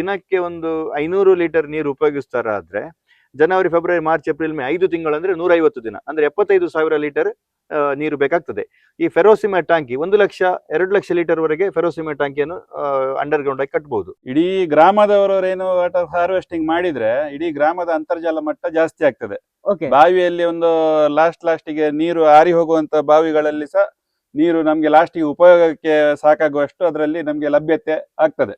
ದಿನಕ್ಕೆ ಒಂದು 500 ಲೀಟರ್ ನೀರು ಉಪಯೋಗಿಸ್ತಾರಾದ್ರೆ ಜನವರಿ ಫೆಬ್ರವರಿ ಮಾರ್ಚ್ ಏಪ್ರಿಲ್ ಮೇ 5 ತಿಂಗಳು ಅಂದ್ರೆ 150 ದಿನ ಅಂದ್ರೆ 75,000 ಲೀಟರ್ ನೀರು ಬೇಕಾಗ್ತದೆ. ಈ ಫೆರೋಸಿಮೆ ಟ್ಯಾಂಕಿ 1 ಲಕ್ಷ 2 ಲಕ್ಷ ಲೀಟರ್ ವರೆಗೆ ಫೆರೋಸಿಮೆ ಟ್ಯಾಂಕಿಯನ್ನು ಅಂಡರ್ ಗ್ರೌಂಡ್ ಆಗಿ ಕಟ್ಟಬಹುದು. ಇಡೀ ಗ್ರಾಮದವರು ಏನು ವಾಟರ್ ಹಾರ್ವೆಸ್ಟಿಂಗ್ ಮಾಡಿದ್ರೆ ಇಡೀ ಗ್ರಾಮದ ಅಂತರ್ಜಲ ಮಟ್ಟ ಜಾಸ್ತಿ ಆಗ್ತದೆ. ಬಾವಿಯಲ್ಲಿ ಒಂದು ಲಾಸ್ಟಿಗೆ ನೀರು ಆರಿ ಹೋಗುವಂತ ಬಾವಿಗಳಲ್ಲಿ ಸಹ ನೀರು ನಮ್ಗೆ ಲಾಸ್ಟಿಗೆ ಉಪಯೋಗಕ್ಕೆ ಸಾಕಾಗುವಷ್ಟು ಅದರಲ್ಲಿ ನಮ್ಗೆ ಲಭ್ಯತೆ ಆಗ್ತದೆ.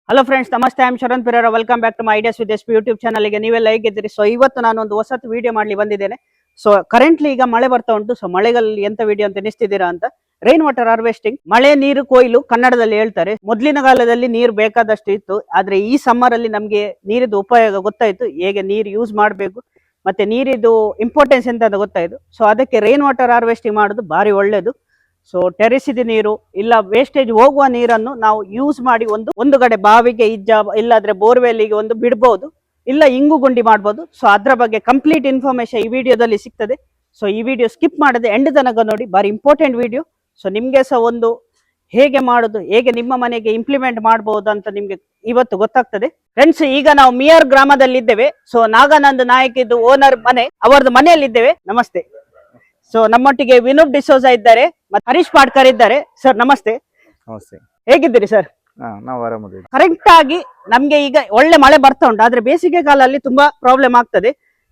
ಹಲೋ ಫ್ರೆಂಡ್ಸ್, ನಮಸ್ತೆ. I am Sharan Pereira. Welcome back to my ideas with S YouTube ಚಾನಲ್ಗೆ ನೀವೆಲ್ಲ ಹೇಗಿದ್ದೀರಿ? ಸೊ ಇವತ್ತು ನಾನು ಒಂದು ಹೊಸ ವಿಡಿಯೋ ಮಾಡ್ಲಿ ಬಂದಿದ್ದೇನೆ. ಸೊ ಕರೆಂಟ್ಲಿ ಈಗ ಮಳೆ ಬರ್ತಾ ಉಂಟು. ಸೊ ಮಳೆಗಳಲ್ಲಿ ಎಂತ ವಿಡಿಯೋ ಅಂತ ಎನಿಸ್ತಿದ್ದೀರಾ ಅಂತ. ರೈನ್ ವಾಟರ್ ಹಾರ್ವೆಸ್ಟಿಂಗ್, ಮಳೆ ನೀರು ಕೊಯ್ಲು ಕನ್ನಡದಲ್ಲಿ ಹೇಳ್ತಾರೆ. ಮೊದಲಿನ ಕಾಲದಲ್ಲಿ ನೀರು ಬೇಕಾದಷ್ಟು ಇತ್ತು, ಆದ್ರೆ ಈ ಸಮ್ಮರ್ ಅಲ್ಲಿ ನಮ್ಗೆ ನೀರಿದ್ದು ಉಪಯೋಗ ಗೊತ್ತಾಯ್ತು, ಹೇಗೆ ನೀರು ಯೂಸ್ ಮಾಡಬೇಕು ಮತ್ತೆ ನೀರಿದ್ದು ಇಂಪಾರ್ಟೆನ್ಸ್ ಎಂತ ಅಂತ ಗೊತ್ತಾಯ್ತು. ಸೊ ಅದಕ್ಕೆ ರೈನ್ ವಾಟರ್ ಹಾರ್ವೆಸ್ಟಿಂಗ್ ಮಾಡೋದು ಭಾರಿ ಒಳ್ಳೇದು. ಸೊ ಟೆರೆಸಿದ ನೀರು ಇಲ್ಲ ವೇಸ್ಟೇಜ್ ಹೋಗುವ ನೀರನ್ನು ನಾವು ಯೂಸ್ ಮಾಡಿ ಒಂದು ಕಡೆ ಬಾವಿಗೆ ಇಲ್ಲಾದ್ರೆ ಬೋರ್ವೆಲ್ಗೆ ಒಂದು ಬಿಡ್ಬೋದು, ಇಲ್ಲ ಇಂಗು ಗುಂಡಿ ಮಾಡ್ಬೋದು. ಸೊ ಅದ್ರ ಬಗ್ಗೆ ಕಂಪ್ಲೀಟ್ ಇನ್ಫಾರ್ಮೇಶನ್ ಈ ವಿಡಿಯೋದಲ್ಲಿ ಸಿಗ್ತದೆ. ಸೊ ಈ ವಿಡಿಯೋ ಸ್ಕಿಪ್ ಮಾಡದೆ ಎಂಡ್ ತನಕ ನೋಡಿ, ಬಾರಿ ಇಂಪಾರ್ಟೆಂಟ್ ವಿಡಿಯೋ. ಸೊ ನಿಮ್ಗೆ ಸಹ ಒಂದು ಹೇಗೆ ಮಾಡೋದು, ಹೇಗೆ ನಿಮ್ಮ ಮನೆಗೆ ಇಂಪ್ಲಿಮೆಂಟ್ ಮಾಡಬಹುದು ಅಂತ ನಿಮ್ಗೆ ಇವತ್ತು ಗೊತ್ತಾಗ್ತದೆ. ಫ್ರೆಂಡ್ಸ್, ಈಗ ನಾವು ಮಿಯರ್ ಗ್ರಾಮದಲ್ಲಿ ಇದ್ದೇವೆ. ಸೊ ನಾಗಾನಂದ್ ನಾಯಕ್ ಇದು ಓನರ್ ಮನೆ, ಅವರದ್ದು ಮನೆಯಲ್ಲಿ ಇದ್ದೇವೆ. ನಮಸ್ತೆ. ಸೊ ನಮ್ಮೊಟ್ಟಿಗೆ ವಿನೂಪ್ ಡಿಸೋಜಾ ಇದ್ದಾರೆ ಮತ್ತೆ ಹರೀಶ್ ಪಾಡ್ಕರ್ ಇದ್ದಾರೆ. ಸರ್ ನಮಸ್ತೆ. ನಮಸ್ತೆ, ಹೇಗಿದ್ದೀರಿ ಸರ್? ನಾವು ಆರಾಮದಿದ್ದೀವಿ. ಕರೆಕ್ಟ್ ಆಗಿ ನಮ್ಗೆ ಈಗ ಒಳ್ಳೆ ಮಳೆ ಬರ್ತಾ ಉಂಟು, ಆದ್ರೆ ಬೇಸಿಗೆ ಕಾಲದಲ್ಲಿ ತುಂಬಾ ಪ್ರಾಬ್ಲಮ್ ಆಗ್ತದೆ.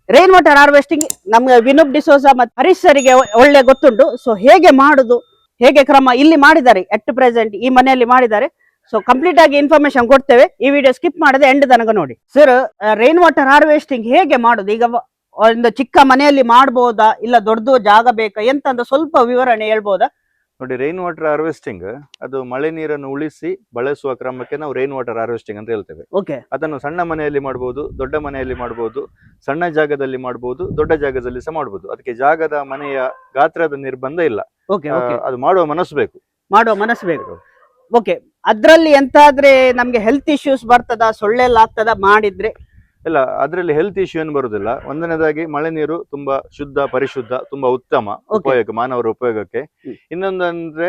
ರೈನ್ ವಾಟರ್ ಹಾರ್ವೆಸ್ಟಿಂಗ್ ನಮ್ಗೆ ವಿನೂಪ್ ಡಿಸೋಜಾ ಮತ್ತೆ ಹರೀಶ್ ಸರಿಗೆ ಒಳ್ಳೆ ಗೊತ್ತುಂಟು. ಸೊ ಹೇಗೆ ಮಾಡುದು, ಹೇಗೆ ಕ್ರಮ ಇಲ್ಲಿ ಮಾಡಿದ್ದಾರೆ, ಎಟ್ ಪ್ರೆಸೆಂಟ್ ಈ ಮನೆಯಲ್ಲಿ ಮಾಡಿದ್ದಾರೆ. ಸೊ ಕಂಪ್ಲೀಟ್ ಆಗಿ ಇನ್ಫಾರ್ಮೇಶನ್ ಕೊಡ್ತೇವೆ. ಈ ವಿಡಿಯೋ ಸ್ಕಿಪ್ ಮಾಡದೆ ಎಂಡ್ ತನಕ ನೋಡಿ. ಸರ್, ರೈನ್ ವಾಟರ್ ಹಾರ್ವೆಸ್ಟಿಂಗ್ ಹೇಗೆ ಮಾಡುದು? ಈಗ ಒಂದು ಚಿಕ್ಕ ಮನೆಯಲ್ಲಿ ಮಾಡಬಹುದಾ, ಇಲ್ಲ ದೊಡ್ಡ ಜಾಗ ಬೇಕಾ, ಎಂತ ಅಂತ ಸ್ವಲ್ಪ ವಿವರಣೆ ಹೇಳ್ಬೋದಾ? ನೋಡಿ, ರೈನ್ ವಾಟರ್ ಹಾರ್ವೆಸ್ಟಿಂಗ್ ಅದು ಮಳೆ ನೀರನ್ನು ಉಳಿಸಿ ಬಳಸುವ ಕ್ರಮಕ್ಕೆ ನಾವು ರೈನ್ ವಾಟರ್ ಹಾರ್ವೆಸ್ಟಿಂಗ್ ಅಂತ ಹೇಳ್ತೇವೆ. ಅದನ್ನು ಸಣ್ಣ ಮನೆಯಲ್ಲಿ ಮಾಡಬಹುದು, ದೊಡ್ಡ ಮನೆಯಲ್ಲಿ ಮಾಡಬಹುದು, ಸಣ್ಣ ಜಾಗದಲ್ಲಿ ಮಾಡಬಹುದು, ದೊಡ್ಡ ಜಾಗದಲ್ಲಿ ಸಹ ಮಾಡಬಹುದು. ಅದಕ್ಕೆ ಜಾಗದ ಮನೆಯ ಗಾತ್ರದ ನಿರ್ಬಂಧ ಇಲ್ಲ. ಅದು ಮಾಡುವ ಮನಸ್ಸು ಬೇಕು. ಓಕೆ, ಅದ್ರಲ್ಲಿ ಎಂತಾದ್ರೆ ನಮ್ಗೆ ಹೆಲ್ತ್ ಇಶ್ಯೂಸ್ ಬರ್ತದ, ಸೊಳ್ಳೆ ಎಲ್ಲ ಆಗ್ತದ ಮಾಡಿದ್ರೆ? ಇಲ್ಲ, ಅದರಲ್ಲಿ ಹೆಲ್ತ್ ಇಶ್ಯೂ ಏನು ಬರುದಿಲ್ಲ. ಒಂದನೇದಾಗಿ ಮಳೆ ನೀರು ತುಂಬಾ ಶುದ್ಧ, ಪರಿಶುದ್ಧ, ತುಂಬಾ ಉತ್ತಮ ಉಪಯೋಗ, ಮಾನವರ ಉಪಯೋಗಕ್ಕೆ. ಇನ್ನೊಂದಂದ್ರೆ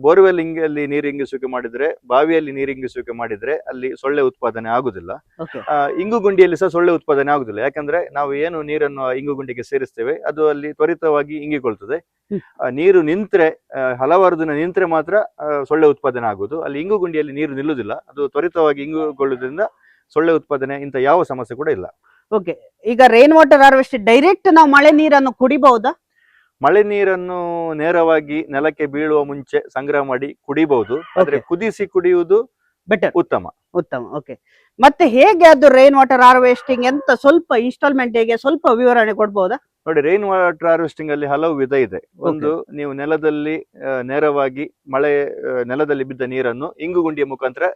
ಬೋರ್ವೆಲ್ ಅಲ್ಲಿ ನೀರು ಇಂಗಿಸುವಿಕೆ ಮಾಡಿದ್ರೆ, ಬಾವಿಯಲ್ಲಿ ನೀರು ಇಂಗಿಸುವಿಕೆ ಮಾಡಿದ್ರೆ ಅಲ್ಲಿ ಸೊಳ್ಳೆ ಉತ್ಪಾದನೆ ಆಗುದಿಲ್ಲ. ಇಂಗು ಗುಂಡಿಯಲ್ಲಿ ಸಹ ಸೊಳ್ಳೆ ಉತ್ಪಾದನೆ ಆಗುದಿಲ್ಲ. ಯಾಕಂದ್ರೆ ನಾವು ಏನು ನೀರನ್ನು ಇಂಗು ಗುಂಡಿಗೆ ಸೇರಿಸ್ತೇವೆ ಅದು ಅಲ್ಲಿ ತ್ವರಿತವಾಗಿ ಇಂಗಿಕೊಳ್ತದೆ. ನೀರು ನಿಂತ್ರೆ, ಹಲವಾರು ದಿನ ನಿಂತ್ರೆ ಮಾತ್ರ ಸೊಳ್ಳೆ ಉತ್ಪಾದನೆ ಆಗುದು. ಅಲ್ಲಿ ಇಂಗು ಗುಂಡಿಯಲ್ಲಿ ನೀರು ನಿಲ್ಲುದಿಲ್ಲ, ಅದು ತ್ವರಿತವಾಗಿ ಇಂಗುಗೊಳ್ಳುವುದರಿಂದ ಸೊಳ್ಳೆ ಉತ್ಪಾದನೆ ಇಂತ ಯಾವ ಸಮಸ್ಯೆ ಕೂಡ ಇಲ್ಲ. ಓಕೆ, ಈಗ ರೈನ್ ವಾಟರ್ ಹಾರ್ವೆಸ್ಟ್ ಡೈರೆಕ್ಟ್ ನಾವು ಮಳೆ ನೀರನ್ನು ಕುಡಿಬಹುದಾ? ಮಳೆ ನೀರನ್ನು ನೇರವಾಗಿ ನೆಲಕ್ಕೆ ಬೀಳುವ ಮುಂಚೆ ಸಂಗ್ರಹ ಮಾಡಿ ಕುಡಿಬಹುದು, ಆದ್ರೆ ಕುದಿಸಿ ಕುಡಿಯುವುದು ಬೆಟರ್, ಉತ್ತಮ. ಓಕೆ, ಮತ್ತೆ ಹೇಗೆ ಅದು ರೈನ್ ವಾಟರ್ ಹಾರ್ವೆಸ್ಟಿಂಗ್ ಅಂತ ಸ್ವಲ್ಪ ಇನ್ಸ್ಟಾಲ್ಮೆಂಟ್ ಹೇಗೆ ಸ್ವಲ್ಪ ವಿವರಣೆ ಕೊಡ್ಬೋದಾ? ನೋಡಿ, ರೈನ್ ವಾಟರ್ ಹಾರ್ವೆಸ್ಟಿಂಗ್ ಅಲ್ಲಿ ಹಲವು ವಿಧ ಇದೆ. ಒಂದು, ನೀವು ನೆಲದಲ್ಲಿ ನೇರವಾಗಿ ನೆಲದಲ್ಲಿ ಬಿದ್ದ ನೀರನ್ನು ಇಂಗು ಗುಂಡಿಯ ಮುಖಾಂತರ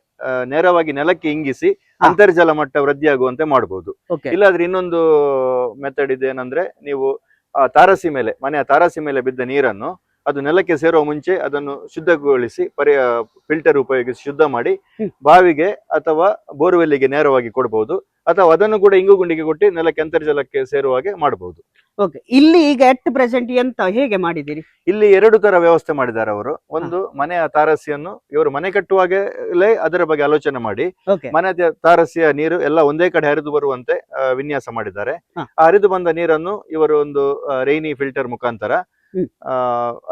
ನೇರವಾಗಿ ನೆಲಕ್ಕೆ ಇಂಗಿಸಿ ಅಂತರ್ಜಲ ಮಟ್ಟ ವೃದ್ಧಿಯಾಗುವಂತೆ ಮಾಡಬಹುದು. ಇಲ್ಲಾದ್ರೆ ಇನ್ನೊಂದು ಮೆಥಡ್ ಇದೆ. ಏನಂದ್ರೆ, ನೀವು ಮನೆಯ ತಾರಸಿ ಮೇಲೆ ಬಿದ್ದ ನೀರನ್ನು ಅದು ನೆಲಕ್ಕೆ ಸೇರುವ ಮುಂಚೆ ಅದನ್ನು ಶುದ್ಧಗೊಳಿಸಿ ಫಿಲ್ಟರ್ ಉಪಯೋಗಿಸಿ ಶುದ್ಧ ಮಾಡಿ ಬಾವಿಗೆ ಅಥವಾ ಬೋರ್ವೆಲ್ಗೆ ನೇರವಾಗಿ ಕೊಡಬಹುದು, ಅಥವಾ ಅದನ್ನು ಕೂಡ ಇಂಗು ಗುಂಡಿಗೆ ಕೊಟ್ಟು ನೆಲಕ್ಕೆ ಅಂತರ್ಜಲಕ್ಕೆ ಸೇರುವ ಹಾಗೆ ಮಾಡಬಹುದು. ಓಕೆ, ಇಲ್ಲಿ ಈಗ ಎಟ್ ಪ್ರೆಸೆಂಟ್ ಎಂತ ಹೇಗೆ ಮಾಡಿದಿರಿ? ಇಲ್ಲಿ 2 ತರ ವ್ಯವಸ್ಥೆ ಮಾಡಿದ್ದಾರೆ ಅವರು. ಒಂದು, ಮನೆಯ ತಾರಸಿಯನ್ನು ಇವರು ಮನೆ ಕಟ್ಟುವಾಗಲೇ ಅದರ ಬಗ್ಗೆ ಆಲೋಚನೆ ಮಾಡಿ ಮನೆ ತಾರಸಿಯ ನೀರು ಎಲ್ಲ ಒಂದೇ ಕಡೆ ಹರಿದು ಬರುವಂತೆ ವಿನ್ಯಾಸ ಮಾಡಿದ್ದಾರೆ. ಆ ಹರಿದು ಬಂದ ನೀರನ್ನು ಇವರು ಒಂದು ರೈನಿ ಫಿಲ್ಟರ್ ಮುಖಾಂತರ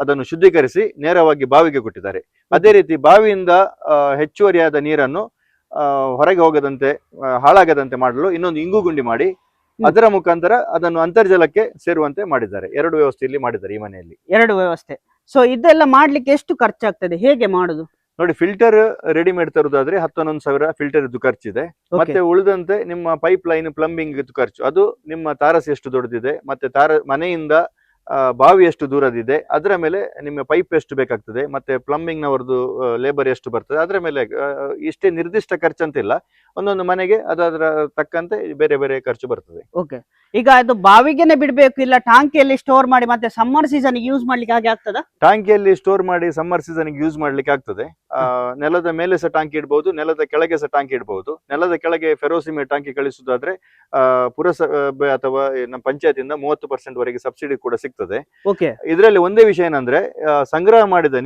ಅದನ್ನು ಶುದ್ಧೀಕರಿಸಿ ನೇರವಾಗಿ ಬಾವಿಗೆ ಕೊಟ್ಟಿದ್ದಾರೆ. ಅದೇ ರೀತಿ ಬಾವಿಯಿಂದ ಹೆಚ್ಚುವರಿಯಾದ ನೀರನ್ನು ಹೊರಗೆ ಹೋಗದಂತೆ, ಹಾಳಾಗದಂತೆ ಮಾಡಲು ಇನ್ನೊಂದು ಇಂಗು ಗುಂಡಿ ಮಾಡಿ ಅದರ ಮುಖಾಂತರ ಅದನ್ನು ಅಂತರ್ಜಲಕ್ಕೆ ಸೇರುವಂತೆ ಮಾಡಿದ್ದಾರೆ. 2 ವ್ಯವಸ್ಥೆಯಲ್ಲಿ ಮಾಡಿದ್ದಾರೆ ಈ ಮನೆಯಲ್ಲಿ. 2 ವ್ಯವಸ್ಥೆ. ಸೊ ಇದೆಲ್ಲ ಮಾಡ್ಲಿಕ್ಕೆ ಎಷ್ಟು ಖರ್ಚಾಗ್ತದೆ, ಹೇಗೆ ಮಾಡುದು? ನೋಡಿ, ಫಿಲ್ಟರ್ ರೆಡಿಮೇಡ್ ತರುವುದಾದ್ರೆ 10-11 ಸಾವಿರ ಫಿಲ್ಟರ್ ಇದ್ದು ಖರ್ಚಿದೆ. ಮತ್ತೆ ಉಳಿದಂತೆ ನಿಮ್ಮ ಪೈಪ್ ಲೈನ್, ಪ್ಲಂಬಿಂಗ್ ಇದ್ದು ಖರ್ಚು, ಅದು ನಿಮ್ಮ ತಾರಸಿ ಎಷ್ಟು ದೊಡ್ಡದಿದೆ ಮತ್ತೆ ಮನೆಯಿಂದ ಬಾವಿ ಎಷ್ಟು ದೂರದಿದೆ ಅದರ ಮೇಲೆ ನಿಮ್ಮ ಪೈಪ್ ಎಷ್ಟು ಬೇಕಾಗ್ತದೆ, ಮತ್ತೆ ಪ್ಲಂಬಿಂಗ್ ನವರದು ಲೇಬರ್ ಎಷ್ಟು ಬರ್ತದೆ ಅದರ ಮೇಲೆ. ಇಷ್ಟೇ ನಿರ್ದಿಷ್ಟ ಖರ್ಚಂತಿಲ್ಲ, ಒಂದೊಂದು ಮನೆಗೆ ಅದರ ತಕ್ಕಂತೆ ಬೇರೆ ಬೇರೆ ಖರ್ಚು ಬರ್ತದೆ. ಓಕೆ, ಈಗ ಅದು ಬಾವಿಗೆನೆ ಬಿಡ್ಬೇಕು, ಇಲ್ಲ ಟಾಂಕಿಯಲ್ಲಿ ಸ್ಟೋರ್ ಮಾಡಿ ಮತ್ತೆ ಸಮ್ಮರ್ ಸೀಸನ್ ಯೂಸ್ ಮಾಡ್ಲಿಕ್ಕೆ ಹಾಗೆ ಆಗ್ತದ? ಟಾಂಕಿಯಲ್ಲಿ ಸ್ಟೋರ್ ಮಾಡಿ ಸಮ್ಮರ್ ಸೀಸನ್ ಯೂಸ್ ಮಾಡ್ಲಿಕ್ಕೆ ಆಗ್ತದೆ. ನೆಲದ ಮೇಲೆ ಸಹ ಟಾಂಕಿ ಇಡಬಹುದು, ನೆಲದ ಕೆಳಗೆ ಸಹ ಟಾಂಕಿ ಇಡಬಹುದು. ನೆಲದ ಕೆಳಗೆ ಫೆರೋಸಿಮೆ ಟಾಂಕಿ ಕಳಿಸುವುದಾದ್ರೆ ಪುರಸಭೆ ಅಥವಾ ನಮ್ಮ ಪಂಚಾಯತಿಂದ 30% ವರೆಗೆ ಸಬ್ಸಿಡಿ ಕೂಡ ಸಿಗ್ತದೆ. ಆಗ್ತದೆ. ಓಕೆ ಇದರಲ್ಲಿ ಒಂದೇ ವಿಷಯ ಏನಂದ್ರೆ ಸಂಗ್ರಹ ಮಾಡಿದ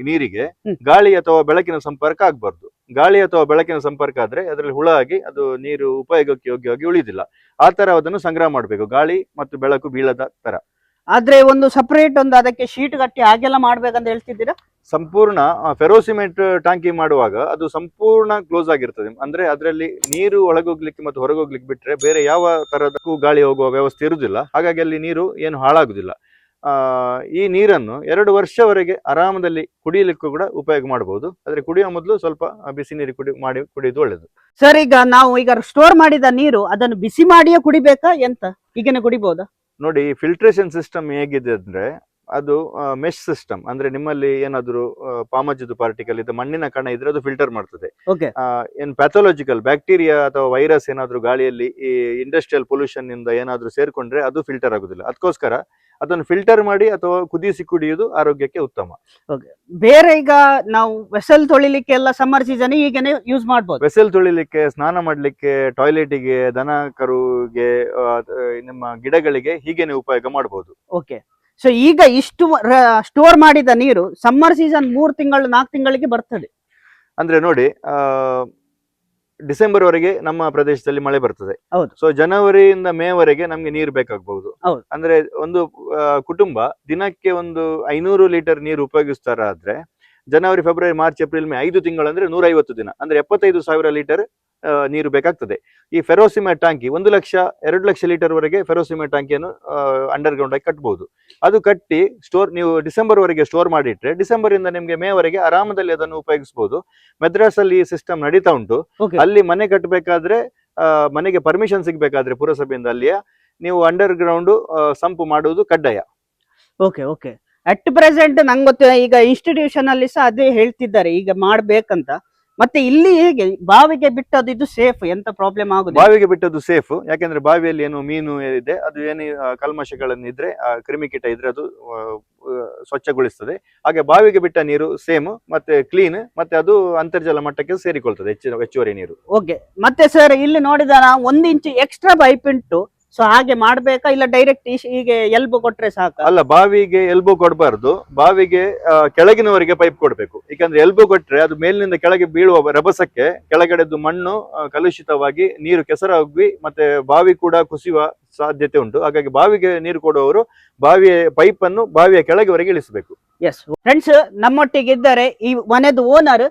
ನೀರಿಗೆ ಗಾಳಿ ಅಥವಾ ಬೆಳಕಿನ ಸಂಪರ್ಕ ಆಗ್ಬಾರ್ದು. ಗಾಳಿ ಅಥವಾ ಬೆಳಕಿನ ಸಂಪರ್ಕ ಆದ್ರೆ ಅದರಲ್ಲಿ ಹುಳ ಆಗಿ ಅದು ನೀರು ಉಪಯೋಗಕ್ಕೆ ಯೋಗ್ಯವಾಗಿ ಉಳಿದಿಲ್ಲ. ಆ ತರ ಅದನ್ನು ಸಂಗ್ರಹ ಮಾಡಬೇಕು, ಗಾಳಿ ಮತ್ತು ಬೆಳಕು ಬೀಳದ ತರ. ಆದ್ರೆ ಒಂದು ಸಪರೇಟ್ ಒಂದು ಅದಕ್ಕೆ ಶೀಟ್ ಕಟ್ಟಿ ಹಾಗೆಲ್ಲ ಮಾಡ್ಬೇಕಂತ ಹೇಳ್ತಿದ್ದೀರಾ? ಸಂಪೂರ್ಣ ಫೆರೋಸಿಮೆಂಟ್ ಟ್ಯಾಂಕಿ ಮಾಡುವಾಗ ಅದು ಸಂಪೂರ್ಣ ಕ್ಲೋಸ್ ಆಗಿರ್ತದೆ. ಅಂದ್ರೆ ಅದರಲ್ಲಿ ನೀರು ಒಳಗೋಗ್ಲಿಕ್ಕೆ ಮತ್ತು ಹೊರಗೋಗ್ಲಿಕ್ಕೆ ಬಿಟ್ರೆ ಬೇರೆ ಯಾವ ತರದಕ್ಕೂ ಗಾಳಿ ಹೋಗುವ ವ್ಯವಸ್ಥೆ ಇರುವುದಿಲ್ಲ. ಹಾಗಾಗಿ ಅಲ್ಲಿ ನೀರು ಏನು ಹಾಳಾಗುದಿಲ್ಲ. ಈ ನೀರನ್ನು 2 ವರ್ಷವರೆಗೆ ಆರಾಮದಲ್ಲಿ ಕುಡಿಯಲಿಕ್ಕೂ ಕೂಡ ಉಪಯೋಗ ಮಾಡಬಹುದು. ಆದ್ರೆ ಕುಡಿಯುವ ಮೊದಲು ಸ್ವಲ್ಪ ಬಿಸಿ ನೀರು ಕುಡಿಯುವುದು ಒಳ್ಳೆಯದು. ಸರ್, ಈಗ ನಾವು ಈಗ ಸ್ಟೋರ್ ಮಾಡಿದ ನೀರು ಅದನ್ನು ಬಿಸಿ ಮಾಡಿಯೇ ಕುಡಿಬೇಕಾ ಎಂತ ಹೀಗೇನೆ ಕುಡಿಬಹುದಾ? ನೋಡಿ, ಫಿಲ್ಟ್ರೇಷನ್ ಸಿಸ್ಟಮ್ ಹೇಗಿದೆ ಅಂದ್ರೆ ಅದು ಮೆಶ್ ಸಿಸ್ಟಮ್. ಅಂದ್ರೆ ನಿಮ್ಮಲ್ಲಿ ಏನಾದ್ರು ಪಾಮಜದ ಪಾರ್ಟಿಕಲ್ ಇದ್ದ ಮಣ್ಣಿನ ಕಣ ಇದ್ರೆ ಅದು ಫಿಲ್ಟರ್ ಮಾಡ್ತದೆ. ಓಕೆ. ಏನ್ ಪ್ಯಾಥೋಲಾಜಿಕಲ್ ಬ್ಯಾಕ್ಟೀರಿಯಾ ಅಥವಾ ವೈರಸ್ ಏನಾದ್ರು ಗಾಳಿಯಲ್ಲಿ ಈ ಇಂಡಸ್ಟ್ರಿಯಲ್ ಪೊಲ್ಯೂಷನ್ ಇಂದ ಏನಾದ್ರು ಸೇರ್ಕೊಂಡ್ರೆ ಅದು ಫಿಲ್ಟರ್ ಆಗುದಿಲ್ಲ. ಅದಕ್ಕೋಸ್ಕರ ಅದನ್ನು ಫಿಲ್ಟರ್ ಮಾಡಿ ಅಥವಾ ಕುದಿಸಿ ಕುಡಿಯುವುದು ಆರೋಗ್ಯಕ್ಕೆ ಉತ್ತಮ. ಬೇರೆ ಈಗ ನಾವು ವೆಸಲ್ ತೊಳಿಲಿಕ್ಕೆ ಎಲ್ಲ ಸಮ್ಮರ್ ಸೀಸನ್ ಈಗೇನೆ ಯೂಸ್ ಮಾಡಬಹುದು. ವೆಸಲ್ ತೊಳಿಲಿಕ್ಕೆ, ಸ್ನಾನ ಮಾಡ್ಲಿಕ್ಕೆ, ಟಾಯ್ಲೆಟ್ಗೆ, ದನ ಕರುಗೆ, ನಿಮ್ಮ ಗಿಡಗಳಿಗೆ ಹೀಗೇನೆ ಉಪಯೋಗ ಮಾಡಬಹುದು. ಓಕೆ. ಸೊ ಈಗ ಇಷ್ಟು ಸ್ಟೋರ್ ಮಾಡಿದ ನೀರು ಸಮ್ಮರ್ ಸೀಸನ್ 3 ತಿಂಗಳು 4 ತಿಂಗಳಿಗೆ ಬರ್ತದೆ. ಅಂದ್ರೆ ನೋಡಿ, ಡಿಸೆಂಬರ್ ವರೆಗೆ ನಮ್ಮ ಪ್ರದೇಶದಲ್ಲಿ ಮಳೆ ಬರ್ತದೆ. ಹೌದು. ಸೊ ಜನವರಿಯಿಂದ ಮೇ ವರೆಗೆ ನಮ್ಗೆ ನೀರು ಬೇಕಾಗಬಹುದು. ಹೌದು. ಅಂದ್ರೆ ಒಂದು ಕುಟುಂಬ ದಿನಕ್ಕೆ ಒಂದು 500 ಲೀಟರ್ ನೀರು ಉಪಯೋಗಿಸ್ತಾರಾದ್ರೆ ಜನವರಿ, ಫೆಬ್ರವರಿ, ಮಾರ್ಚ್, ಏಪ್ರಿಲ್, ಮೇ 5 ತಿಂಗಳು ಅಂದ್ರೆ 150 ದಿನ ಅಂದ್ರೆ 75,000 ಲೀಟರ್ ನೀರು ಬೇಕಾಗ್ತದೆ. ಈ ಫೆರೋಸಿಮೆಟ್ ಟ್ಯಾಂಕಿ 1 ಲಕ್ಷ 2 ಲಕ್ಷ ಲೀಟರ್ ವರೆಗೆ ಫೆರೋಸಿಮೆಟ್ ಟ್ಯಾಂಕಿಯನ್ನು ಅಂಡರ್ ಗ್ರೌಂಡ್ ಆಗಿ ಕಟ್ಬಹುದು. ಅದು ಕಟ್ಟಿ ನೀವು ಡಿಸೆಂಬರ್ ವರೆಗೆ ಸ್ಟೋರ್ ಮಾಡಿಟ್ರೆ ಡಿಸೆಂಬರ್ ಇಂದ ನಿಮ್ಗೆ ಮೇ ವರೆಗೆ ಆರಾಮದಲ್ಲಿ ಅದನ್ನು ಉಪಯೋಗಿಸಬಹುದು. ಮೆದ್ರಾಸ್ ಅಲ್ಲಿ ಈ ಸಿಸ್ಟಮ್ ನಡೀತಾ ಉಂಟು. ಅಲ್ಲಿ ಮನೆ ಕಟ್ಟಬೇಕಾದ್ರೆ, ಮನೆಗೆ ಪರ್ಮಿಷನ್ ಸಿಗ್ಬೇಕಾದ್ರೆ ಪುರಸಭೆಯಿಂದ ಅಲ್ಲಿಯ ನೀವು ಅಂಡರ್ ಗ್ರೌಂಡ್ ಸಂಪು ಮಾಡುವುದು ಕಡ್ಡಾಯ. Okay okay. ಅಟ್ ಪ್ರೆಸೆಂಟ್ ನಂಗೆ ಗೊತ್ತಿಲ್ಲ, ಈಗ ಇನ್ಸ್ಟಿಟ್ಯೂಷನ್ ಅಲ್ಲಿ ಸಹ ಅದೇ ಹೇಳ್ತಿದ್ದಾರೆ ಈಗ ಮಾಡ್ಬೇಕಂತ. ಮತ್ತೆ ಇಲ್ಲಿ ಹೇಗೆ ಬಾವಿಗೆ ಬಿಟ್ಟದ್ದು ಇದು ಸೇಫ್, ಎಂತ ಪ್ರಾಬ್ಲಮ್ ಆಗುದು? ಬಾವಿಗೆ ಬಿಟ್ಟದ್ದು ಸೇಫ್. ಯಾಕೆಂದ್ರೆ ಬಾವಿಯಲ್ಲಿ ಏನು ಮೀನು ಇದೆ, ಅದು ಏನೇ ಕಲ್ಮಶಗಳನ್ನಿದ್ರೆ, ಕ್ರಿಮಿಕೀಟ ಇದ್ರೆ ಅದು ಸ್ವಚ್ಛಗೊಳಿಸ್ತದೆ. ಹಾಗೆ ಬಾವಿಗೆ ಬಿಟ್ಟ ನೀರು ಸೇಮ್ ಮತ್ತೆ ಕ್ಲೀನ್, ಮತ್ತೆ ಅದು ಅಂತರ್ಜಲ ಮಟ್ಟಕ್ಕೆ ಸೇರಿಕೊಳ್ತದೆ, ಹೆಚ್ಚುವರಿ ನೀರು. ಓಕೆ. ಮತ್ತೆ ಸರ್, ಇಲ್ಲಿ ನೋಡಿದ 1 ಇಂಚ್ ಎಕ್ಸ್ಟ್ರಾ ಪೈಪ್ ಉಂಟು. ಸೊ ಹಾಗೆ ಮಾಡ್ಬೇಕಾ ಇಲ್ಲ ಡೈರೆಕ್ಟ್ ಹೀಗೆ ಎಲ್ಬೋ ಕೊಟ್ರೆ ಸಾಕ? ಅಲ್ಲ, ಬಾವಿಗೆ ಎಲ್ಬೋ ಕೊಡಬಾರ್ದು. ಬಾವಿಗೆ ಕೆಳಗಿನವರೆಗೆ ಪೈಪ್ ಕೊಡ್ಬೇಕು. ಯಾಕಂದ್ರೆ ಎಲ್ಬೋ ಕೊಟ್ರೆ ಅದು ಮೇಲಿನಿಂದ ಕೆಳಗೆ ಬೀಳುವ ರಭಸಕ್ಕೆ ಕೆಳಗಡೆದ್ದು ಮಣ್ಣು ಕಲುಷಿತವಾಗಿ ನೀರು ಕೆಸರಾಗಿ ಮತ್ತೆ ಬಾವಿ ಕೂಡ ಕುಸಿಯುವ ಸಾಧ್ಯತೆ ಉಂಟು. ಹಾಗಾಗಿ ಬಾವಿಗೆ ನೀರು ಕೊಡುವವರು ಬಾವಿಯ ಪೈಪ್ ಅನ್ನು ಬಾವಿಯ ಕೆಳಗೆವರೆಗೆ ಇಳಿಸಬೇಕು. ಎಸ್ ಫ್ರೆಂಡ್ಸ್, ನಮ್ಮೊಟ್ಟಿಗೆ ಇದ್ದಾರೆ ಈ ಮನೆದು ಓನರ್.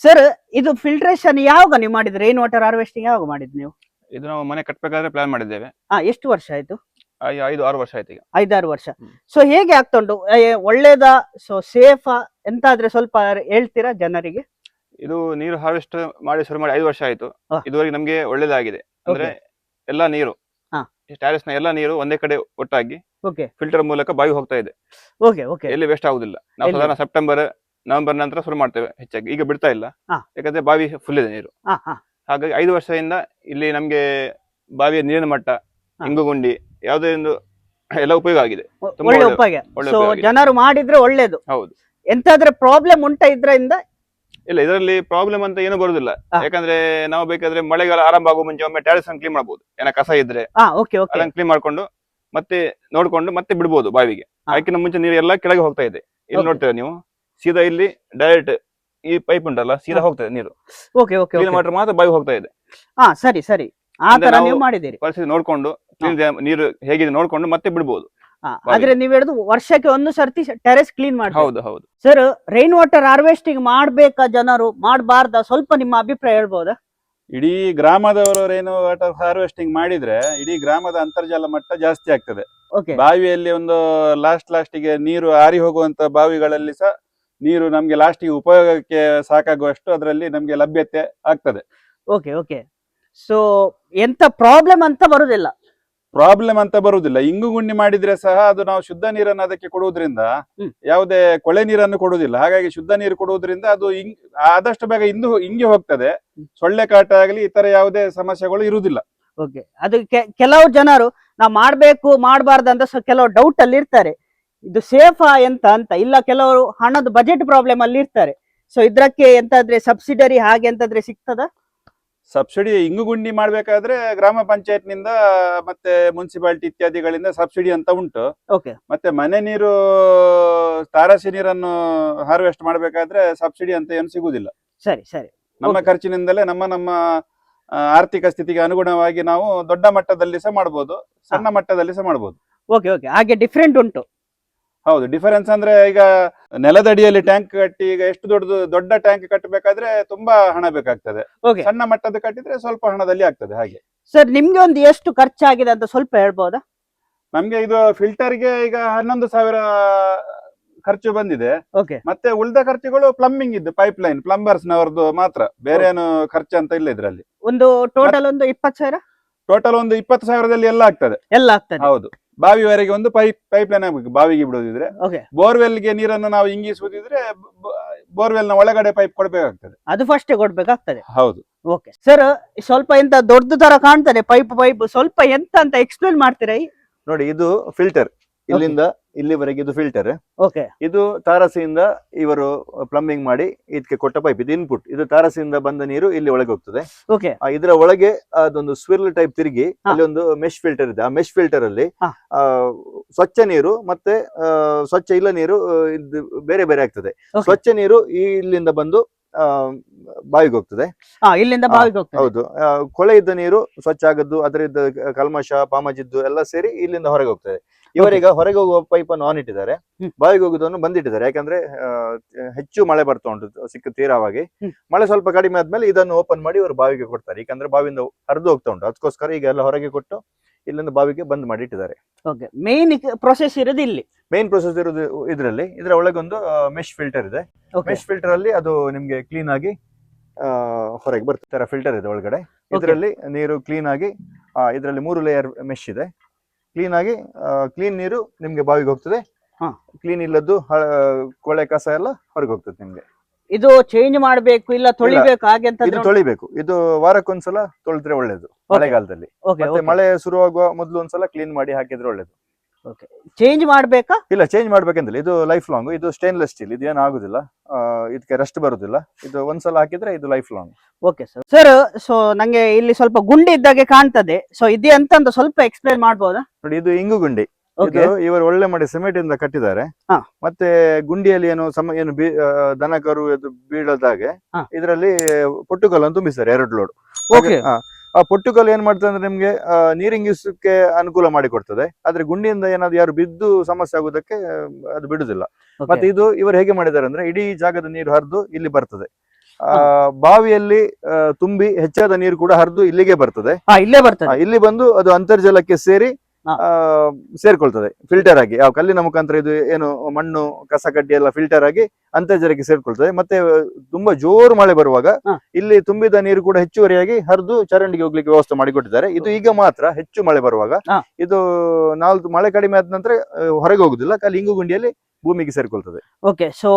ಸರ್, ಇದು ಫಿಲ್ಟ್ರೇಷನ್ ಯಾವಾಗ ನೀವು ಮಾಡಿದ್ರಿ? ರೈನ್ ವಾಟರ್ ಹಾರ್ವೆಸ್ಟಿಂಗ್ ಯಾವಾಗ ಮಾಡಿದ್ರಿ ನೀವು? ಇದು ನಾವು ಮನೆ ಕಟ್ಟಬೇಕಾದ್ರೆ ಪ್ಲಾನ್ ಮಾಡಿದ್ದೇವೆ. ಎಷ್ಟು ವರ್ಷ ಆಯ್ತು? 5-6 ವರ್ಷ ಆಯ್ತು ಈಗ. 5-6 ವರ್ಷ. ಸೊ ಹೇಗೆ ಆಗ್ತಾ ಉಂಟು? ಒಳ್ಳೇದಾ? ಸೊ ಸೇಫಾ ಎಂತಾದ್ರೆ ಸ್ವಲ್ಪ ಹೇಳ್ತೀರಾ ಜನರಿಗೆ? ಇದು ನೀರು ಹಾರ್ವೆಸ್ಟ್ ಮಾಡಿ ಶುರು ಮಾಡಿ 5 ವರ್ಷ ಆಯ್ತು. ಇದುವರೆಗೆ ನಮ್ಗೆ ಒಳ್ಳೇದಾಗಿದೆ. ಅಂದ್ರೆ ಎಲ್ಲಾ ನೀರು, ಟ್ಯಾರಿಸ್ ನ ಎಲ್ಲಾ ನೀರು ಒಂದೇ ಕಡೆ ಒಟ್ಟಾಗಿ ಫಿಲ್ಟರ್ ಮೂಲಕ ಬಾವಿ ಹೋಗ್ತಾ ಇದೆ. ಎಲ್ಲಿ ವೇಸ್ಟ್ ಆಗುದಿಲ್ಲ. ನಾವು ಸಾಧಾರಣ ಸೆಪ್ಟೆಂಬರ್, ನವೆಂಬರ್ ನಂತರ ಶುರು ಮಾಡ್ತೇವೆ ಹೆಚ್ಚಾಗಿ. ಈಗ ಬಿಡ್ತಾ ಇಲ್ಲ, ಯಾಕಂದ್ರೆ ಬಾವಿ ಫುಲ್ ಇದೆ ನೀರು. ಹಾಗಾಗಿ 5 ವರ್ಷದಿಂದ ಇಲ್ಲಿ ನಮ್ಗೆ ಬಾವಿಯ ನೀರಿನ ಮಟ್ಟ, ಇಂಗುಗುಂಡಿ ಯಾವುದೇ ಒಂದು ಎಲ್ಲ ಉಪಯೋಗ ಆಗಿದೆ. ಒಳ್ಳೆ ಉಪಯೋಗ. ಸೊ ಜನರು ಮಾಡಿದ್ರೆ ಒಳ್ಳೇದು. ಹೌದು. ಎಂತಾದ್ರೆ ಪ್ರಾಬ್ಲಮ್ ಉಂಟಾ ಇದ್ರಿಂದ? ಇಲ್ಲ, ಇದರಲ್ಲಿ ಪ್ರಾಬ್ಲಮ್ ಅಂತ ಏನು ಬರುದಿಲ್ಲ. ಯಾಕಂದ್ರೆ ನಾವು ಬೇಕಾದ್ರೆ ಮಳೆಗಾಲ ಆರಂಭ ಆಗುವ ಮುಂಚೆ ಒಮ್ಮೆ ಟ್ಯಾರಿಸ್ ಅನ್ನು ಕ್ಲೀನ್ ಮಾಡಬಹುದು. ಏನೋ ಕಸ ಇದ್ರೆ ಅದನ್ನ ಕ್ಲೀನ್ ಮಾಡ್ಕೊಂಡು ಮತ್ತೆ ನೋಡ್ಕೊಂಡು ಮತ್ತೆ ಬಿಡ್ಬೋದು ಬಾವಿಗೆ. ಅದಕ್ಕಿಂತ ಮುಂಚೆ ನೀರು ಎಲ್ಲ ಕೆಳಗೆ ಹೋಗ್ತಾ ಇದೆ. ಇಲ್ಲಿ ನೋಡ್ತೇವೆ ನೀವು, ಸೀದಾ ಇಲ್ಲಿ ಡೈರೆಕ್ಟ್ ಈ ಪೈಪ್ ಉಂಟಲ್ಲ, ಸೀದಾ ಹೋಗ್ತದೆ ನೀರು. ಕ್ಲೀನ್ ವಾಟರ್ ಮಾತ್ರ ಬಾವಿ ಹೋಗ್ತಾ ಇದೆ. ಸರಿ ಸರಿ, ಆ ತರ ನೀವು ಮಾಡಿದಿರಿ. ಪರಿಸ್ಥಿತಿ ನೋಡ್ಕೊಂಡು ನೀರು ಹೇಗಿದೆ ನೋಡ್ಕೊಂಡು ಮತ್ತೆ ಬಿಡ್ಬೋದು. ಆದ್ರೆ ನೀವ್ ಹೇಳಿದ್ರು ವರ್ಷಕ್ಕೆ 1 ಸರ್ತಿ ಟೆರೆಸ್ ಕ್ಲೀನ್ ಮಾಡಿ. ಹೌದು ಹೌದು. ಸರ್, ರೈನ್ ವಾಟರ್ ಹಾರ್ವೆಸ್ಟಿಂಗ್ ಮಾಡ್ಬೇಕಾ ಜನರು, ಮಾಡಬಾರ್ದ? ಸ್ವಲ್ಪ ನಿಮ್ಮ ಅಭಿಪ್ರಾಯ ಹೇಳ್ಬೋದಾ? ಇಡೀ ಗ್ರಾಮದವರು ರೈನ್ ವಾಟರ್ ಹಾರ್ವೆಸ್ಟಿಂಗ್ ಮಾಡಿದ್ರೆ ಇಡೀ ಗ್ರಾಮದ ಅಂತರ್ಜಲ ಮಟ್ಟ ಜಾಸ್ತಿ ಆಗ್ತದೆ. ಬಾವಿಯಲ್ಲಿ ಒಂದು ಲಾಸ್ಟಿಗೆ ನೀರು ಆರಿ ಹೋಗುವಂತ ಬಾವಿಗಳಲ್ಲಿ ಸಹ ನೀರು ನಮ್ಗೆ ಲಾಸ್ಟಿಗೆ ಉಪಯೋಗಕ್ಕೆ ಸಾಕಾಗುವಷ್ಟು ಅದರಲ್ಲಿ ನಮ್ಗೆ ಲಭ್ಯತೆ ಆಗ್ತದೆ. ಸೊ ಎಂತ ಪ್ರಾಬ್ಲಮ್ ಅಂತ ಬರುದಿಲ್ಲ. ಇಂಗುಗುಂಡಿ ಮಾಡಿದ್ರೆ ಸಹ ಅದು ನಾವು ಶುದ್ಧ ನೀರನ್ನು ಅದಕ್ಕೆ ಕೊಡುವುದರಿಂದ ಯಾವುದೇ ಕೊಳೆ ನೀರನ್ನು ಕೊಡುವುದಿಲ್ಲ. ಹಾಗಾಗಿ ಶುದ್ಧ ನೀರು ಕೊಡುವುದರಿಂದ ಅದು ಆದಷ್ಟು ಬೇಗ ಇಂಗಿ ಹೋಗ್ತದೆ. ಸೊಳ್ಳೆ ಕಾಟ ಆಗಲಿ ಇತರ ಯಾವುದೇ ಸಮಸ್ಯೆಗಳು ಇರುವುದಿಲ್ಲ. ಅದು ಕೆಲವು ಜನರು ನಾವು ಮಾಡ್ಬೇಕು ಮಾಡಬಾರ್ದು ಅಂತ ಕೆಲವು ಡೌಟ್ ಅಲ್ಲಿ ಇರ್ತಾರೆ. ಇದು ಸೇಫಾ ಅಂತ ಇಲ್ಲ, ಕೆಲವರು ಹಣದ ಬಜೆಟ್ ಪ್ರಾಬ್ಲಮ್ ಅಲ್ಲಿ ಇರ್ತಾರೆ. ಸೊ ಇದ್ರಕ್ಕೆ ಎಂತಾದ್ರೆ ಸಬ್ಸಿಡರಿ ಹಾಗೆ ಎಂತಾದ್ರೆ ಸಿಗ್ತದ? ಸಬ್ಸಿಡಿ ಇಂಗುಗುಂಡಿ ಮಾಡ್ಬೇಕಾದ್ರೆ ಗ್ರಾಮ ಪಂಚಾಯತ್ ನಿಂದ ಮತ್ತೆ ಮುನ್ಸಿಪಾಲಿಟಿ ಇತ್ಯಾದಿಗಳಿಂದ ಸಬ್ಸಿಡಿ ಅಂತ ಉಂಟು. ಓಕೆ ಮತ್ತೆ ಮನೆ ನೀರು ತಾರಸಿ ನೀರನ್ನು ಹಾರ್ವೆಸ್ಟ್ ಮಾಡ್ಬೇಕಾದ್ರೆ ಸಬ್ಸಿಡಿ ಅಂತ ಏನು ಸಿಗುದಿಲ್ಲ. ಸರಿ ಸರಿ ನಮ್ಮ Okay. ಖರ್ಚಿನಿಂದಲೇ ನಮ್ಮ ಆರ್ಥಿಕ ಸ್ಥಿತಿಗೆ ಅನುಗುಣವಾಗಿ ನಾವು ದೊಡ್ಡ ಮಟ್ಟದಲ್ಲಿ ಸಹ ಮಾಡ್ಬೋದು, ಸಣ್ಣ ಮಟ್ಟದಲ್ಲಿ ಸಹ ಮಾಡ್ಬೋದು. ಓಕೆ ಓಕೆ ಹಾಗೆ ಡಿಫ್ರೆಂಟ್ ಉಂಟು. ಹೌದು, ಡಿಫರೆನ್ಸ್ ಅಂದ್ರೆ ಈಗ ನೆಲದಡಿಯಲ್ಲಿ ಟ್ಯಾಂಕ್ ಕಟ್ಟಿ ಈಗ ಎಷ್ಟು ದೊಡ್ಡ ಟ್ಯಾಂಕ್ ಕಟ್ಟಬೇಕಾದ್ರೆ ತುಂಬಾ ಹಣ ಬೇಕಾಗ್ತದೆ. ಓಕೆ ಸಣ್ಣ ಮಟ್ಟದ ಕಟ್ಟಿದ್ರೆ ಸ್ವಲ್ಪ ಹಣದಲ್ಲಿ ಆಗ್ತದೆ. ಹಾಗೆ ಸರ್ ನಿಮ್ಗೆ ಒಂದು ಎಷ್ಟು ಖರ್ಚಾಗಿದೆ ಅಂತ ಸ್ವಲ್ಪ ಹೇಳ್ಬೋದಾ? ನಮ್ಗೆ ಇದು ಫಿಲ್ಟರ್ಗೆ ಈಗ 11,000 ಖರ್ಚು ಬಂದಿದೆ. ಓಕೆ ಮತ್ತೆ ಉಳಿದ ಖರ್ಚುಗಳು ಪ್ಲಂಬಿಂಗ್ ಇದ್ದು ಪೈಪ್ ಲೈನ್ ಪ್ಲಂಬರ್ಸ್ ನವರದ್ದು ಮಾತ್ರ, ಬೇರೆ ಏನು ಖರ್ಚು ಅಂತ ಇಲ್ಲ ಇದ್ರಲ್ಲಿ. ಒಂದು ಟೋಟಲ್ ಒಂದು 20,000 ಟೋಟಲ್ ಒಂದು 20,000ದಲ್ಲಿ ಎಲ್ಲ ಆಗ್ತದೆ. ಎಲ್ಲ ಆಗ್ತದೆ. ಹೌದು, ಬಾವಿವರೆಗೆ ಒಂದು ಪೈಪ್ ಲೈನ್ ಆಗ್ಬೇಕು. ಬಾವಿಗೆ ಬಿಡೋದಿದ್ರೆ, ಓಕೆ ಬೋರ್ವೆಲ್ಗೆ ನೀರನ್ನು ನಾವು ಇಂಗಿಸುವುದಿದ್ರೆ ಬೋರ್ವೆಲ್ ನ ಒಳಗಡೆ ಪೈಪ್ ಕೊಡ್ಬೇಕಾಗ್ತದೆ. ಅದು ಫಸ್ಟ್ ಕೊಡ್ಬೇಕಾಗ್ತದೆ. ಹೌದು. ಓಕೆ ಸರ್, ಸ್ವಲ್ಪ ಎಂತ ದೊಡ್ಡ ತರ ಕಾಣ್ತದೆ ಪೈಪ್ ಸ್ವಲ್ಪ ಎಂತ ಅಂತ ಎಕ್ಸ್ಪ್ಲೇನ್ ಮಾಡ್ತೀರಾ? ನೋಡಿ, ಇದು ಫಿಲ್ಟರ್, ಇಲ್ಲಿಂದ ಇಲ್ಲಿವರೆಗೆ ಇದು ಫಿಲ್ಟರ್. ಓಕೆ ಇದು ತಾರಸಿಯಿಂದ ಇವರು ಪ್ಲಂಬಿಂಗ್ ಮಾಡಿ ಇದಕ್ಕೆ ಕೊಟ್ಟ ಪೈಪ್, ಇದು ಇನ್ಪುಟ್. ಇದು ತಾರಸಿಯಿಂದ ಬಂದ ನೀರು ಇಲ್ಲಿ ಒಳಗೆ ಹೋಗ್ತದೆ. ಓಕೆ ಇದರ ಒಳಗೆ ಅದೊಂದು ಸ್ವಿರ್ಲ್ ಟೈಪ್ ತಿರುಗಿ ಅಲ್ಲಿ ಒಂದು ಮೆಶ್ ಫಿಲ್ಟರ್ ಇದೆ. ಆ ಮೆಶ್ ಫಿಲ್ಟರ್ ಅಲ್ಲಿ ಹಾ. ಸ್ವಚ್ಛ ನೀರು ಮತ್ತೆ ಸ್ವಚ್ಛ ಇಲ್ಲ ನೀರು ಇದು ಬೇರೆ ಬೇರೆ ಆಗ್ತದೆ. Okay. ಸ್ವಚ್ಛ ನೀರು ಇಲ್ಲಿಂದ ಬಂದು ಬಾವಿಗೆ ಹೋಗ್ತದೆ. ಇಲ್ಲಿಂದ ಬಾವಿಗೆ ಹೋಗ್ತದೆ. ಹೌದು, ಕೊಳೆ ಇದ್ದ ನೀರು ಸ್ವಚ್ಛ ಆಗದ್ದು, ಅದರಿಂದ ಕಲ್ಮಶ ಪಾಮಜಿದ್ದು ಎಲ್ಲ ಸೇರಿ ಇಲ್ಲಿಂದ ಹೊರಗೆ ಹೋಗ್ತದೆ. ಇವರೀಗ ಹೊರಗೆ ಹೋಗುವ ಪೈಪ್ ಅನ್ನು ಆನ್ ಇಟ್ಟಿದ್ದಾರೆ, ಬಾವಿಗೆ ಹೋಗುದನ್ನು ಬಂದಿಟ್ಟಿದ್ದಾರೆ. ಯಾಕಂದ್ರೆ ಹೆಚ್ಚು ಮಳೆ ಬರ್ತಾ ಉಂಟು ಸಿಕ್ಕ ತೀರವಾಗಿ. ಮಳೆ ಸ್ವಲ್ಪ ಕಡಿಮೆ ಆದ್ಮೇಲೆ ಇದನ್ನು ಓಪನ್ ಮಾಡಿ ಇವರು ಬಾವಿಗೆ ಕೊಡ್ತಾರೆ. ಯಾಕಂದ್ರೆ ಬಾವಿಯಿಂದ ಹರಿದು ಹೋಗ್ತಾ ಉಂಟು, ಅದಕ್ಕೋಸ್ಕರ ಈಗ ಎಲ್ಲ ಹೊರಗೆ ಕೊಟ್ಟು ಇಲ್ಲಿಂದ ಬಾವಿಗೆ ಬಂದ್ ಮಾಡಿ ಇಟ್ಟಿದ್ದಾರೆ. ಓಕೆ, ಮೇನ್ ಪ್ರೊಸೆಸ್ ಇರೋದು ಇಲ್ಲಿ. ಮೇನ್ ಪ್ರೊಸೆಸ್ ಇರೋದು ಇದರಲ್ಲಿ. ಇದರ ಒಳಗೆ ಒಂದು ಮೆಶ್ ಫಿಲ್ಟರ್ ಇದೆ. ಮೆಶ್ ಫಿಲ್ಟರ್ ಅಲ್ಲಿ ಅದು ನಿಮ್ಗೆ ಕ್ಲೀನ್ ಆಗಿ ಹೊರಗೆ ಬರ್ತದೆ. ಫಿಲ್ಟರ್ ಇದೆ ಒಳಗಡೆ, ಇದರಲ್ಲಿ ನೀರು ಕ್ಲೀನ್ ಆಗಿ ಇದರಲ್ಲಿ 3 ಲೇಯರ್ ಮೆಶ್ ಇದೆ. ಕ್ಲೀನ್ ಆಗಿ ಕ್ಲೀನ್ ನೀರು ನಿಮ್ಗೆ ಬಾವಿಗೆ ಹೋಗ್ತದೆ. ಕ್ಲೀನ್ ಇಲ್ಲದ್ದು ಕೊಳೆ ಕಸ ಎಲ್ಲ ಹೊರಗೆ ಹೋಗ್ತದೆ ನಿಮ್ಗೆ. ಇದು ಚೇಂಜ್ ಮಾಡ್ಬೇಕು ಇಲ್ಲ ತೊಳಿಬೇಕು ಹಾಗೆ ಅಂತ? ಇದು ತೊಳಿಬೇಕು. ಇದು ವಾರಕ್ಕೊಂದ್ಸಲ ತೊಳೆದ್ರೆ ಒಳ್ಳೇದು ಮಳೆಗಾಲದಲ್ಲಿ. ಮತ್ತೆ ಮಳೆ ಶುರುವಾಗುವ ಮೊದಲು ಒಂದ್ಸಲ ಕ್ಲೀನ್ ಮಾಡಿ ಹಾಕಿದ್ರೆ ಒಳ್ಳೇದು. ಚೇಂಜ್ ಮಾಡ್ಬೇಕಾ? ಇಲ್ಲ, ಚೇಂಜ್ ಮಾಡ್ಬೇಕಂದ್ರೆ ಇದು ಲೈಫ್ ಲಾಂಗ್. ಇದು ಸ್ಟೇನ್ಲೆಸ್ ಸ್ಟೀಲ್, ಇದು ಏನು ಆಗುದಿಲ್ಲ, ಇದಕ್ಕೆ ರೆಸ್ಟ್ ಬರುದಿಲ್ಲ. ಇದು ಒಂದ್ಸಲ ಹಾಕಿದ್ರೆ ಇದು life long. Okay sir. Sir, so ನಂಗೆ ಇಲ್ಲಿ ಸ್ವಲ್ಪ ಗುಂಡಿ ಇದ್ದಾಗೆ ಕಾಣ್ತದೆ, ಸೊ ಇದೆ ಅಂತ ಒಂದು ಸ್ವಲ್ಪ ಎಕ್ಸ್ಪ್ಲೈನ್ ಮಾಡ್ಬೋದಾ? ನೋಡಿ, ಇದು ಇಂಗು ಗುಂಡಿ. ಇದು ಇವರು ಒಳ್ಳೆ ಮಾಡಿ ಸಿಮೆಂಟ್ ಇಂದ ಕಟ್ಟಿದ್ದಾರೆ. ಹಾ. ಮತ್ತೆ ಗುಂಡಿಯಲ್ಲಿ ಏನು ದನ ಕರು ಬೀಳದಾಗೆ ಇದರಲ್ಲಿ ಪೊಟ್ಟುಕಲ್ಲನ್ನು ತುಂಬಿಸ್ತಾರೆ 2 ಲೋಡ್. ಓಕೆ. ಆ ಪೊಟ್ಟುಕಲ್ಲು ಏನ್ ಮಾಡ್ತದೆ ಅಂದ್ರೆ ನಿಮ್ಗೆ ನೀರಿಂಗಿಸಕ್ಕೆ ಅನುಕೂಲ ಮಾಡಿ ಕೊಡ್ತದೆ. ಆದ್ರೆ ಗುಂಡಿಯಿಂದ ಏನಾದ್ರು ಯಾರು ಬಿದ್ದು ಸಮಸ್ಯೆ ಆಗುದಕ್ಕೆ ಅದು ಬಿಡುದಿಲ್ಲ. ಮತ್ತೆ ಇದು ಇವರು ಹೇಗೆ ಮಾಡಿದ್ದಾರೆ ಅಂದ್ರೆ ಇಡೀ ಜಾಗದ ನೀರು ಹರಿದು ಇಲ್ಲಿ ಬರ್ತದೆ. ಬಾವಿಯಲ್ಲಿ ತುಂಬಿ ಹೆಚ್ಚಾದ ನೀರು ಕೂಡ ಹರಿದು ಇಲ್ಲಿಗೆ ಬರ್ತದೆ. ಇಲ್ಲೇ ಬರ್ತದೆ. ಇಲ್ಲಿ ಬಂದು ಅದು ಅಂತರ್ಜಲಕ್ಕೆ ಸೇರಿ ಸೇರ್ಕೊಳ್ತದೆ ಫಿಲ್ಟರ್ ಆಗಿ. ಯಾವ ಕಲ್ಲಿನ ಮುಖಾಂತರ ಇದು ಏನು ಮಣ್ಣು ಕಸ ಕಡ್ಡಿ ಎಲ್ಲ ಫಿಲ್ಟರ್ ಆಗಿ ಅಂತರ್ಜಲಕ್ಕೆ ಸೇರ್ಕೊಳ್ತದೆ. ಮತ್ತೆ ತುಂಬಾ ಜೋರು ಮಳೆ ಬರುವಾಗ ಇಲ್ಲಿ ತುಂಬಿದ ನೀರು ಕೂಡ ಹೆಚ್ಚುವರಿಯಾಗಿ ಹರಿದು ಚರಂಡಿಗೆ ಹೋಗ್ಲಿಕ್ಕೆ ವ್ಯವಸ್ಥೆ ಮಾಡಿಕೊಟ್ಟಿದ್ದಾರೆ. ಇದು ಈಗ ಮಾತ್ರ ಹೆಚ್ಚು ಮಳೆ ಬರುವಾಗ, ಇದು 4 ಮಳೆ ಕಡಿಮೆ ಆದ ನಂತರ ಹೊರಗೆ ಹೋಗುದಿಲ್ಲ, ಖಾಲಿ ಇಂಗು ಗುಂಡಿಯಲ್ಲಿ ಭೂಮಿಗೆ ಸೇರ್ಕೊಳ್ತದೆ. ಓಕೆ, ಸೊ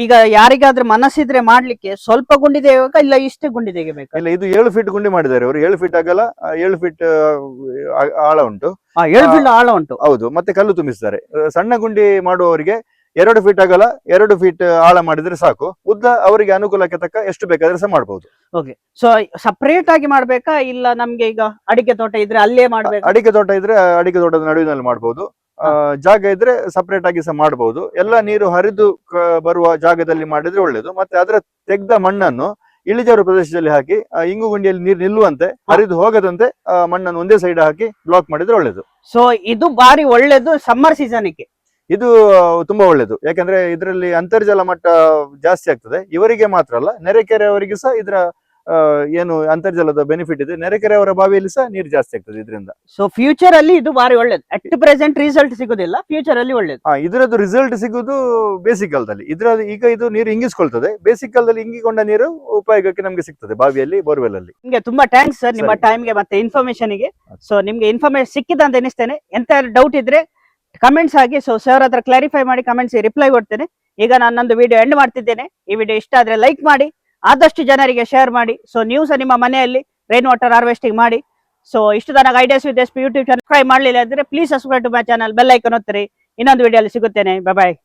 ಈಗ ಯಾರಿಗಾದ್ರೂ ಮನಸ್ಸಿದ್ರೆ ಮಾಡ್ಲಿಕ್ಕೆ ಸ್ವಲ್ಪ ಗುಂಡಿ ತೆಗಿಬೇಕಾ ಇಲ್ಲ ಇಷ್ಟೇ ಗುಂಡಿ ತೆಗಿಬೇಕಾ? ಇಲ್ಲ, ಇದು 7 ಫೀಟ್ ಗುಂಡಿ ಮಾಡಿದ್ದಾರೆ ಅವರು. 7 ಫೀಟ್ ಅಗಲ, 7 ಫೀಟ್ ಆಳ ಉಂಟು. 7 ಫೀಟ್ ಆಳ ಉಂಟು. ಹೌದು, ಮತ್ತೆ ಕಲ್ಲು ತುಂಬಿಸ್ತಾರೆ. ಸಣ್ಣ ಗುಂಡಿ ಮಾಡುವವರಿಗೆ 2 ಫೀಟ್ ಅಗಲ 2 ಫೀಟ್ ಆಳ ಮಾಡಿದ್ರೆ ಸಾಕು. ಉದ್ದ ಅವರಿಗೆ ಅನುಕೂಲಕ್ಕೆ ತಕ್ಕ ಎಷ್ಟು ಬೇಕಾದ್ರೆ ಸಹ ಮಾಡಬಹುದು. ಓಕೆ, ಸೊ ಸಪರೇಟ್ ಆಗಿ ಮಾಡ್ಬೇಕಾ ಇಲ್ಲ ನಮ್ಗೆ ಈಗ ಅಡಿಕೆ ತೋಟ ಇದ್ರೆ ಅಲ್ಲೇ ಮಾಡ್ಬೇಕಾ? ಅಡಿಕೆ ತೋಟ ಇದ್ರೆ ಅಡಿಕೆ ತೋಟದ ನಡುವಿನಲ್ಲಿ ಮಾಡಬಹುದು. ಜಾಗ ಇದ್ರೆ ಸಪರೇಟ್ ಆಗಿ ಸಹ ಮಾಡಬಹುದು. ಎಲ್ಲ ನೀರು ಹರಿದು ಬರುವ ಜಾಗದಲ್ಲಿ ಮಾಡಿದ್ರೆ ಒಳ್ಳೇದು. ಮತ್ತೆ ಅದರ ತೆಗ್ದ ಮಣ್ಣನ್ನು ಇಳಿಜಾರು ಪ್ರದೇಶದಲ್ಲಿ ಹಾಕಿ ಇಂಗು ಗುಂಡಿಯಲ್ಲಿ ನೀರು ನಿಲ್ಲುವಂತೆ, ಹರಿದು ಹೋಗದಂತೆ ಮಣ್ಣನ್ನು ಒಂದೇ ಸೈಡ್ ಹಾಕಿ ಬ್ಲಾಕ್ ಮಾಡಿದ್ರೆ ಒಳ್ಳೇದು. ಸೊ ಇದು ಬಾರಿ ಒಳ್ಳೇದು ಸಮ್ಮರ್ ಸೀಸನ್ಗೆ. ಇದು ತುಂಬಾ ಒಳ್ಳೇದು. ಯಾಕಂದ್ರೆ ಇದರಲ್ಲಿ ಅಂತರ್ಜಲ ಮಟ್ಟ ಜಾಸ್ತಿ ಆಗ್ತದೆ. ಇವರಿಗೆ ಮಾತ್ರ ಅಲ್ಲ, ನೆರೆಕೆರೆಯವರಿಗೆ ಸಹ ಇದರ ಏನು ಅಂತರ್ಜಲದ ಬೆನಿಫಿಟ್ ಇದೆ. ನೆರೆಕೆರೆಯವರ ಬಾವಿಯಲ್ಲಿ ಸಹ ನೀರು ಜಾಸ್ತಿ ಆಗ್ತದೆ ಇದರಿಂದ. ಸೊ ಫ್ಯೂಚರ್ ಅಲ್ಲಿ ಇದು ಬಾರಿ ಒಳ್ಳೇದು. ಅಟ್ ಪ್ರೆಸೆಂಟ್ ರಿಸಲ್ಟ್ ಸಿಗುದಿಲ್ಲ, ಫ್ಯೂಚರ್ ಅಲ್ಲಿ ಒಳ್ಳೇದು. ಇದರದ್ದು ರಿಸಲ್ಟ್ ಸಿಗುದು ಬೇಸಿಕ್ ಕಾಲದಲ್ಲಿ. ಈಗ ಇದು ನೀರು ಇಂಗಿಸ್ಕೊಳ್ತದೆ. ಬೇಸಿಕ್ ಕಾಲದಲ್ಲಿ ಇಂಗಿಕೊಂಡ ನೀರು ಉಪಯೋಗಕ್ಕೆ ನಮ್ಗೆ ಸಿಗ್ತದೆ ಬಾವಿಯಲ್ಲಿ, ಬೋರ್ವೆಲ್ ಅಲ್ಲಿ. ನಿಮ್ಗೆ ತುಂಬಾ ಥ್ಯಾಂಕ್ಸ್ ಸರ್ ನಿಮ್ಮ ಟೈಮ್ಗೆ ಮತ್ತೆ ಇನ್ಫಾರ್ಮೇಶನ್ ಗೆ. ಸೊ ನಿಮ್ಗೆ ಇನ್ಫಾರ್ಮೇಶನ್ ಸಿಕ್ಕಿದೆ ಅಂತ ಎನಿಸ್ತೇನೆ. ಎಂತ ಡೌಟ್ ಇದ್ರೆ ಕಮೆಂಟ್ಸ್ ಆಗಿ, ಸೊ ಸರ್ ಹತ್ರ ಕ್ಲಾರಿಫೈ ಮಾಡಿ ಕಮೆಂಟ್ಸ್ ರಿಪ್ಲೈ ಕೊಡ್ತೇನೆ. ಈಗ ನಾನು ನಂದು ವಿಡಿಯೋ ಎಂಡ್ ಮಾಡ್ತಿದ್ದೇನೆ. ಈ ವಿಡಿಯೋ ಇಷ್ಟ ಆದ್ರೆ ಲೈಕ್ ಮಾಡಿ, ಆದಷ್ಟು ಜನರಿಗೆ ಶೇರ್ ಮಾಡಿ. ಸೊ ನೀವು ಸಹ ನಿಮ್ಮ ಮನೆಯಲ್ಲಿ ರೈನ್ ವಾಟರ್ ಹಾರ್ವೆಸ್ಟಿಂಗ್ ಮಾಡಿ. ಸೊ ಇಷ್ಟು ತನಕ ideas with SP YouTube channel subscribe ಮಾಡಲಿಲ್ಲ ಅಂದ್ರೆ please subscribe to my channel, bell icon ಒತ್ತಿರಿ. ಇನ್ನೊಂದು ವಿಡಿಯೋ ಅಲ್ಲಿ ಸಿಗುತ್ತೇನೆ. Bye bye.